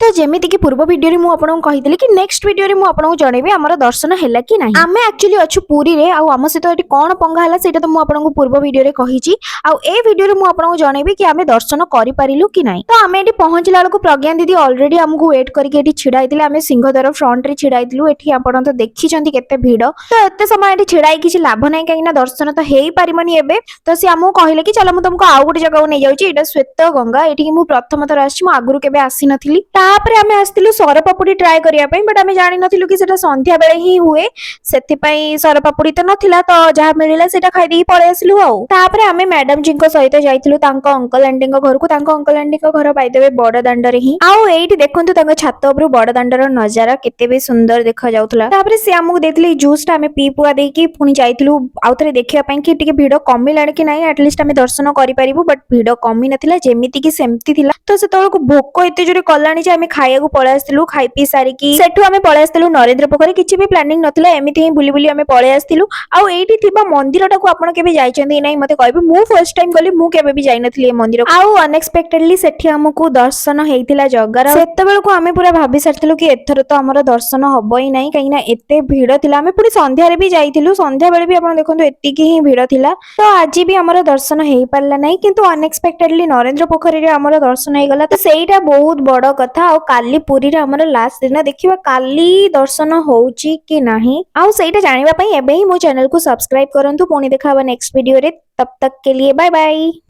तो जेमिति कि पूर्व वीडियो रे मु आपन कहितली कि नेक्स्ट वीडियो रे मु आपन जणेबी हमर दर्शन हैला कि नाही। आमे एक्चुअली अछु पुरी रे आ हम सहित एटी कोन पंगा हैला सेटा तो मु आपन पूर्व वीडियो रे कहिची आ ए वीडियो रे मु आपन जणेबी कि आमे दर्शन करि पारिलु कि नाही। तो आमे एटी पहुंचला बेलको प्रज्ञा दीदी ऑलरेडी हमकु वेट करके एटी छिडा आइतिले। आमे सिंहद्वार फ्रंट रे छिडा आइतिलु। एठी आपन तो देखि छंती केते भीड़। तो एते समय एटी छिडाई किछि लाभ नाही काइना दर्शन तो हेई पारिमनी एबे। तो से हमहु कहिले कि चलो मु तुमको आउ गोटे जगह नै जाउची। एटा श्वेत गंगा। एठी मु प्रथम थर आछि। मु आगुरु केबे आसी नथिली। तापरे आमे आस्तिलु सरपापुड़ी ट्राई करिया पई बट आमे जानि नथिलु कि सेटा संध्या बेले ही हुए। सेति पई सरपापुड़ी तो नथिला तो जहा मिलिला सेटा खाइ देई पळे आसिलु आउ। तापरे आमे मैडम जी को सहित जाइतिलु तांको अंकल आंटी को घर को। तांको अंकल आंटी को घर बाय द वे बड़ दांड रे ही। आउ एठी देखंतु तांको छात उपरु बड़ दांडर नजारा केते बे सुंदर देखा जाउतला। तापरे से हमकु देथिले जूस ता आमे पी पुआ देई कि पुनी जाइतिलु आउ थरे देखिया पई कि टिके भीड़ कमिलाण कि नाही। एटलीस्ट आमे दर्शन करि परिबु बट भीड़ कमी नथिला जेमिति कि सेमति थिला। तो सेतळको भोक एते जोरे कलाणी जे आमे खाइयाकू पळे आस्तिलु। खाइ पी सारी कि सेठु आमे पळे आस्तिलु नरेंद्र पोखरी। किछि भी प्लानिंग नथिला एमिति ही बुली बुली आमे पळे आस्तिलु। आउ एठी थिबा मंदिरटा को आपण केबे जाइचंदी नाही मते कहबे। मु फर्स्ट टाइम गली मु केबे भी जाई नथिली ए मंदिर। आउ अनएक्सपेक्टेडली सेठी हमकू दर्शन हेइतिला जगार। सेतेबेलको आमे पूरा भाबी सारतिलु कि एथर तो हमर दर्शन हबो ही नाही काइना एते भीड़ थिला। आमे पुरी संध्या रे भी जाइतिलु। संध्या बेले भी आपण देखंतु एतिकी ही भीड़ थिला। तो आज भी हमर दर्शन हेइ पारला नाही किंतु अनएक्सपेक्टेडली नरेंद्र पोखरी रे हमर दर्शन हेइ गला। तो सेइटा बहुत बड़ कथा। आउ काली पुरी रे हमर लास्ट दिन देखिबा काली दर्शन होउची कि नाही। आउ सेइटा जानिबा पई एबे ही मो चैनल को सब्सक्राइब करंतु। पुनी देखा नेक्स्ट वीडियो रे। तब तक के लिए बाय बाय।